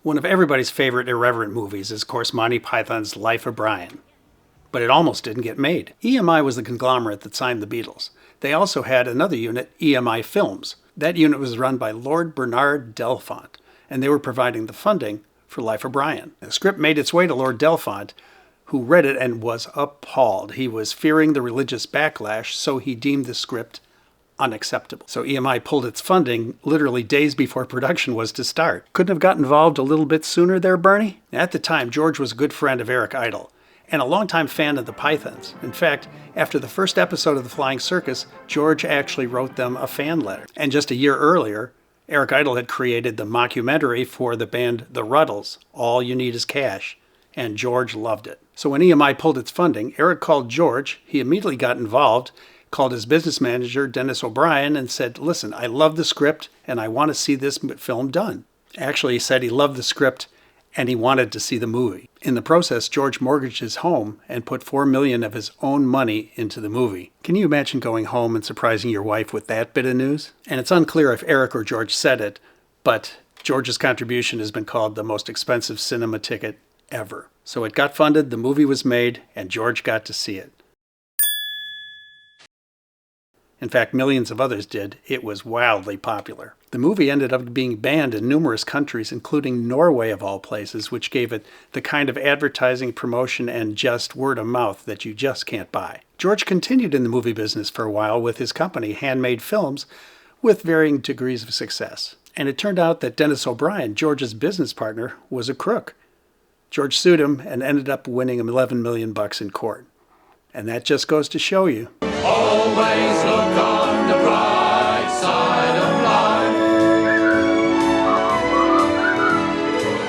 One of everybody's favorite irreverent movies is, of course, Monty Python's Life of Brian. But it almost didn't get made. EMI was the conglomerate that signed the Beatles. They also had another unit, EMI Films. That unit was run by Lord Bernard Delfont, and they were providing the funding for Life of Brian. The script made its way to Lord Delfont, who read it and was appalled. He was fearing the religious backlash, so he deemed the script unacceptable. So EMI pulled its funding literally days before production was to start. Couldn't have got involved a little bit sooner there, Bernie? At the time, George was a good friend of Eric Idle and a longtime fan of the Pythons. In fact, after the first episode of The Flying Circus, George actually wrote them a fan letter. And just a year earlier, Eric Idle had created the mockumentary for the band The Ruddles, All You Need Is Cash, and George loved it. So when EMI pulled its funding, Eric called George. He immediately got involved, called his business manager, Dennis O'Brien, and said, listen, I love the script and I want to see this film done. Actually, he said he loved the script and he wanted to see the movie. In the process, George mortgaged his home and put $4 million of his own money into the movie. Can you imagine going home and surprising your wife with that bit of news? And it's unclear if Eric or George said it, but George's contribution has been called the most expensive cinema ticket ever. So it got funded, the movie was made, and George got to see it. In fact, millions of others did. It was wildly popular. The movie ended up being banned in numerous countries, including Norway of all places, which gave it the kind of advertising, promotion, and just word of mouth that you just can't buy. George continued in the movie business for a while with his company, Handmade Films, with varying degrees of success. And it turned out that Dennis O'Brien, George's business partner, was a crook. George sued him and ended up winning him $11 million in court. And that just goes to show you. Always look on